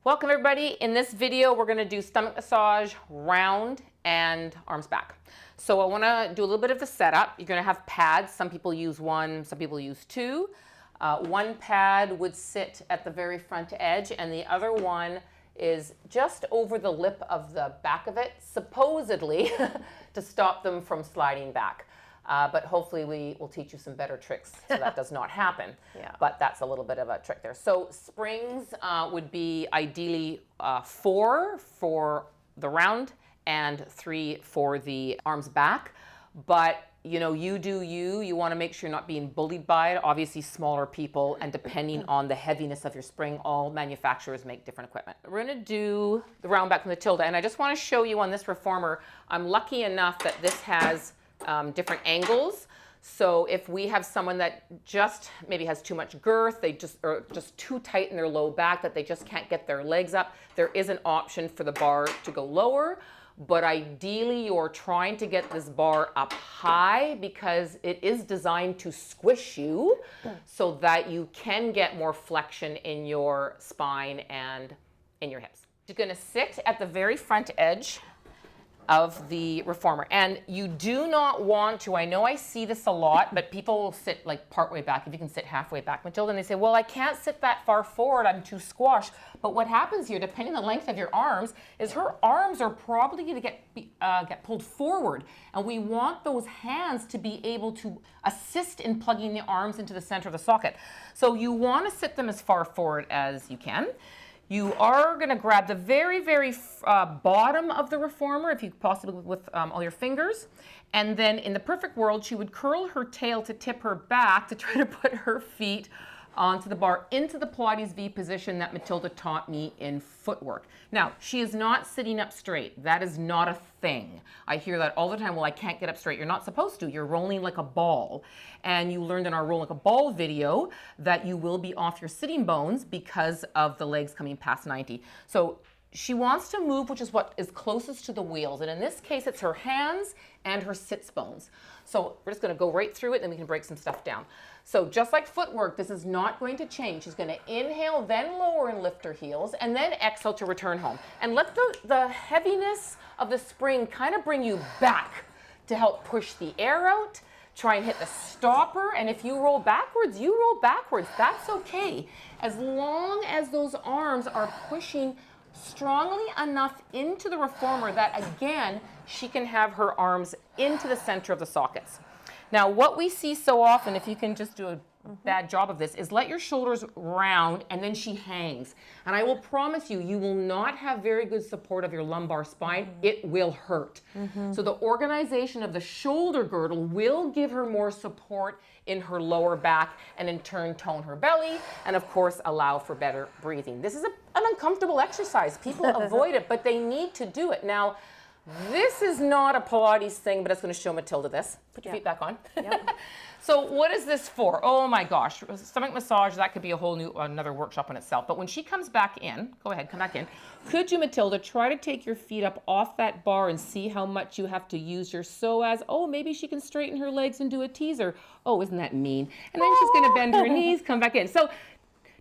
Welcome everybody. In this video, we're gonna do stomach massage, round, and arms back. So I wanna do a little bit of the setup. You're gonna have pads. Some people use one, some people use two. One pad would sit at the very front edge and the other one is just over the lip of the back of it, supposedly to stop them from sliding back. But hopefully we will teach you some better tricks so that does not happen. Yeah. But that's a little bit of a trick there. So springs would be ideally 4 for the round and 3 for the arms back. But you know, you do you. You want to make sure you're not being bullied by it. Obviously smaller people, and depending on the heaviness of your spring, all manufacturers make different equipment. We're going to do the round back from Matilda, and I just want to show you on this reformer, I'm lucky enough that this has different angles. So if we have someone that just maybe has too much girth, they are just too tight in their low back that they just can't get their legs up, there is an option for the bar to go lower. But ideally you're trying to get this bar up high because it is designed to squish you so that you can get more flexion in your spine and in your hips. You're going to sit at the very front edge of the reformer, and you do not want to, I know I see this a lot, but people will sit like partway back, if you can sit halfway back, Matilda, and they say, well, I can't sit that far forward, I'm too squashed. But what happens here, depending on the length of your arms, is her arms are probably going to get pulled forward, and we want those hands to be able to assist in plugging the arms into the center of the socket. So you want to sit them as far forward as you can. You are going to grab the very, very bottom of the reformer, if you possibly with all your fingers. And then in the perfect world, she would curl her tail to tip her back to try to put her feet onto the bar into the Pilates V position that Matilda taught me in footwork. Now, she is not sitting up straight. That is not a thing. I hear that all the time. Well, I can't get up straight. You're not supposed to. You're rolling like a ball. And you learned in our roll like a ball video that you will be off your sitting bones because of the legs coming past 90. So she wants to move, which is what is closest to the wheels. And in this case, it's her hands and her sits bones. So we're just going to go right through it, and then we can break some stuff down. So just like footwork, this is not going to change. She's going to inhale, then lower and lift her heels, and then exhale to return home. And let the heaviness of the spring kind of bring you back to help push the air out. Try and hit the stopper, and if you roll backwards, you roll backwards. That's okay. As long as those arms are pushing strongly enough into the reformer that, again, she can have her arms into the center of the sockets. Now, what we see so often, if you can just do a bad job of this, is let your shoulders round and then she hangs. And I will promise you, you will not have very good support of your lumbar spine. It will hurt. So the organization of the shoulder girdle will give her more support in her lower back and in turn tone her belly and of course allow for better breathing. This is an uncomfortable exercise. People avoid it, but they need to do it. Now, this is not a Pilates thing, but it's going to show Matilda this. Put your feet back on. Yep. So what is this for? Oh my gosh, stomach massage, that could be a whole new, another workshop in itself. But when she comes back in, go ahead, come back in. Could you, Matilda, try to take your feet up off that bar and see how much you have to use your psoas? Oh, maybe she can straighten her legs and do a teaser. Oh, isn't that mean? And then she's going to bend her knees, come back in. So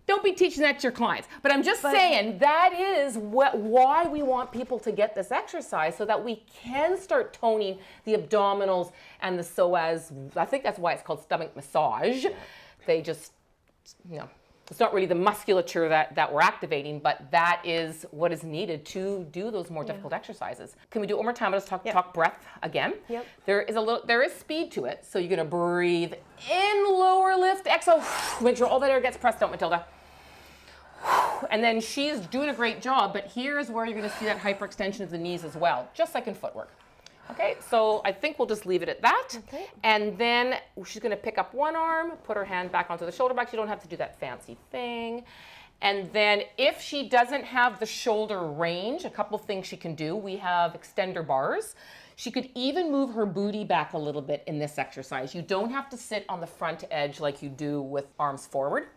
don't be teaching that to your clients. But I'm just saying that is why we want people to get this exercise so that we can start toning the abdominals and the psoas. I think that's why it's called stomach massage. They just, you know, it's not really the musculature that we're activating, but that is what is needed to do those more difficult exercises. Can we do it one more time? Let's talk breath again. Yep. There is speed to it. So you're gonna breathe in, lower lift, exhale. Make sure all that air gets pressed out, Matilda. And then she's doing a great job, but here's where you're going to see that hyperextension of the knees as well, just like in footwork. Okay, so I think we'll just leave it at that. Okay. And then she's going to pick up one arm, put her hand back onto the shoulder back. You don't have to do that fancy thing. And then if she doesn't have the shoulder range, a couple things she can do. We have extender bars. She could even move her booty back a little bit in this exercise. You don't have to sit on the front edge like you do with arms forward.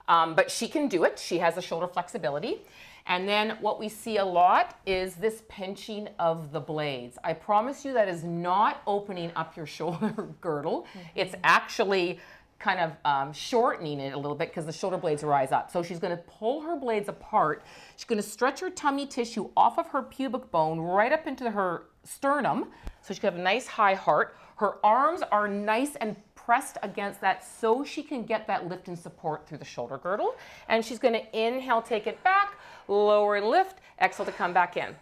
But she can do it. She has the shoulder flexibility. And then what we see a lot is this pinching of the blades. I promise you that is not opening up your shoulder girdle. It's actually kind of shortening it a little bit because the shoulder blades rise up. So she's going to pull her blades apart. She's going to stretch her tummy tissue off of her pubic bone right up into her sternum. So she can have a nice high heart. Her arms are nice and pressed against that so she can get that lift and support through the shoulder girdle. And she's going to inhale, take it back, lower and lift, exhale to come back in.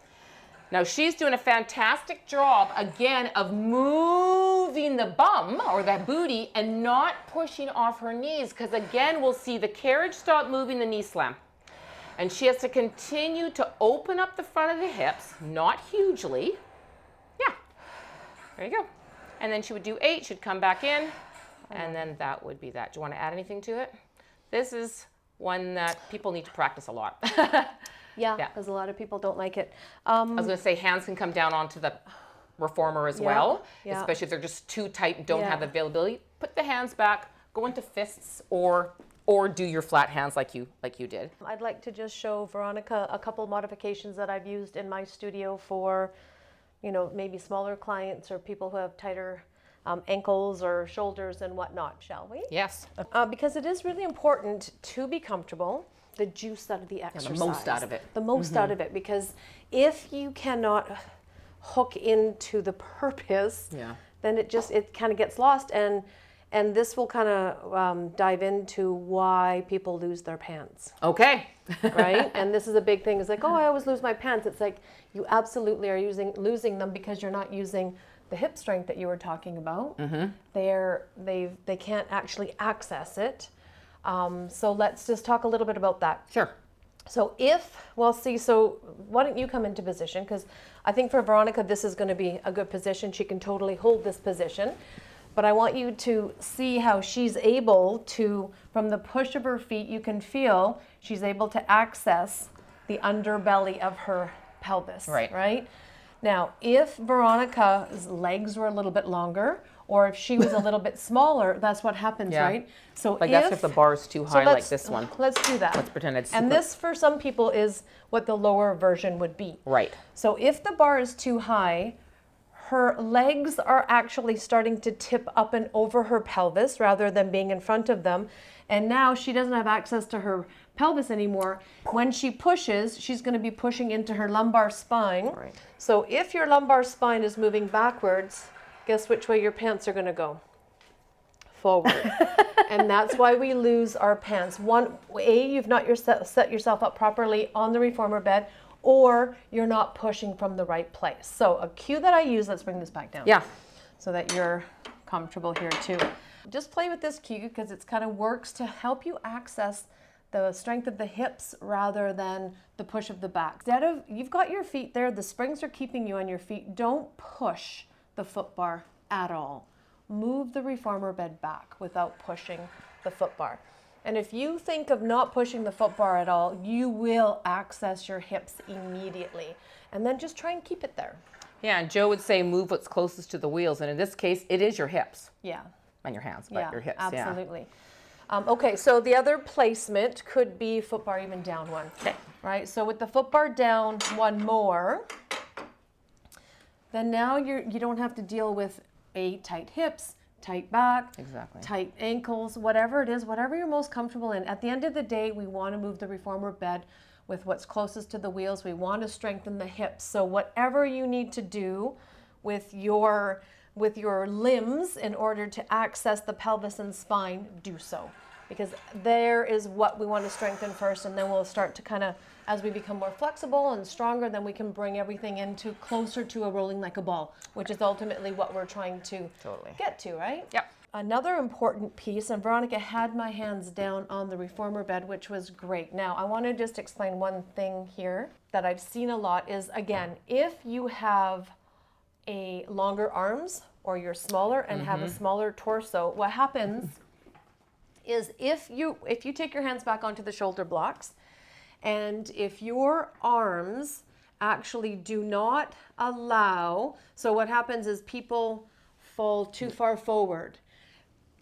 Now she's doing a fantastic job, again, of moving the bum or that booty and not pushing off her knees, because again, we'll see the carriage stop moving, the knee slam. And she has to continue to open up the front of the hips, not hugely. Yeah, there you go. And then she would do 8, she'd come back in, and then that would be that. Do you want to add anything to it? This is one that people need to practice a lot. Yeah, because a lot of people don't like it. I was going to say hands can come down onto the reformer as well, yeah. especially if they're just too tight and don't Yeah. have the availability. Put the hands back, go into fists, or do your flat hands like you did. I'd like to just show Veronica a couple modifications that I've used in my studio for, maybe smaller clients or people who have tighter ankles or shoulders and whatnot, shall we? Yes. Because it is really important to be comfortable, the juice out of the exercise. The most out of it. The most out of it, because if you cannot hook into the purpose, then it kind of gets lost, and this will kind of dive into why people lose their pants. Okay. Right? And this is a big thing. It's like, oh, I always lose my pants. It's like, you absolutely are losing them because you're not using the hip strength that you were talking about. Mm-hmm. They can't actually access it. So let's just talk a little bit about that. Sure. So so why don't you come into position? Because I think for Veronica, this is going to be a good position. She can totally hold this position. But I want you to see how she's able to, from the push of her feet, you can feel she's able to access the underbelly of her pelvis. Right? Now, if Veronica's legs were a little bit longer, or if she was a little bit smaller, that's what happens, right? So that's if the bar is too high, like this one. Let's do that. Let's pretend it's And this, for some people, is what the lower version would be. Right. So if the bar is too high, her legs are actually starting to tip up and over her pelvis rather than being in front of them. And now she doesn't have access to her pelvis anymore. When she pushes, she's going to be pushing into her lumbar spine. Right. So if your lumbar spine is moving backwards, guess which way your pants are going to go? Forward. And that's why we lose our pants. You've not set yourself up properly on the reformer bed, or you're not pushing from the right place. So a cue that I use, let's bring this back down. Yeah. So that you're comfortable here too. Just play with this cue because it's kind of works to help you access the strength of the hips rather than the push of the back. Instead of, you've got your feet there, the springs are keeping you on your feet. Don't push the foot bar at all. Move the reformer bed back without pushing the foot bar. And if you think of not pushing the foot bar at all, you will access your hips immediately. And then just try and keep it there. Yeah, and Joe would say move what's closest to the wheels. And in this case, it is your hips. Yeah. And your hands, but your hips. Absolutely. Okay, so the other placement could be foot bar even down one. Okay. Right, so with the foot bar down one more, then now you don't have to deal with tight hips, tight back, tight ankles, whatever it is, whatever you're most comfortable in. At the end of the day, we want to move the reformer bed with what's closest to the wheels. We want to strengthen the hips. So whatever you need to do with your limbs in order to access the pelvis and spine, do so. Because there is what we want to strengthen first, and then we'll start to kind of, as we become more flexible and stronger, then we can bring everything into closer to a rolling like a ball, which is ultimately what we're trying to get to, right? Yep. Another important piece, and Veronica had my hands down on the reformer bed, which was great. Now, I want to just explain one thing here that I've seen a lot is, again, if you have a longer arms or you're smaller and have a smaller torso, what happens is if you take your hands back onto the shoulder blocks, and if your arms actually do not allow, so what happens is people fall too far forward,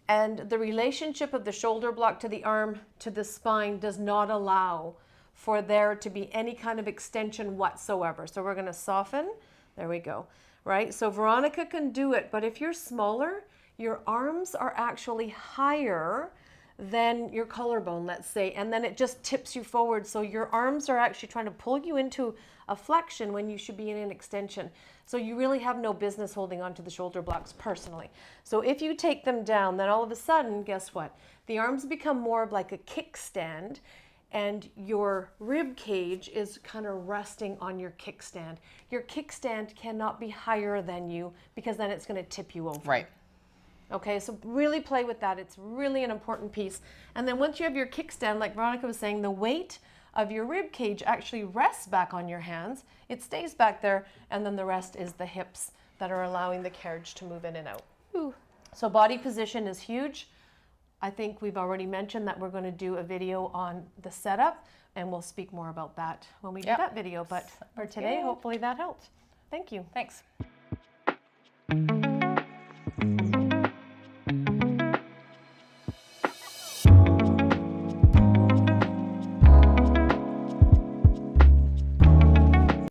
and the relationship of the shoulder block to the arm to the spine does not allow for there to be any kind of extension whatsoever. So we're going to soften. There we go. Right? So Veronica can do it, but if you're smaller, your arms are actually higher than your collarbone, let's say, and then it just tips you forward. So your arms are actually trying to pull you into a flexion when you should be in an extension. So you really have no business holding onto the shoulder blocks personally. So if you take them down, then all of a sudden, guess what? The arms become more of like a kickstand, and your rib cage is kind of resting on your kickstand. Your kickstand cannot be higher than you because then it's going to tip you over. Right. Okay, so really play with that. It's really an important piece. And then once you have your kickstand, like Veronica was saying, the weight of your rib cage actually rests back on your hands. It stays back there, and then the rest is the hips that are allowing the carriage to move in and out. Ooh. So body position is huge. I think we've already mentioned that we're going to do a video on the setup, and we'll speak more about that when we do that video. But for today, hopefully that helped. Thank you. Thanks.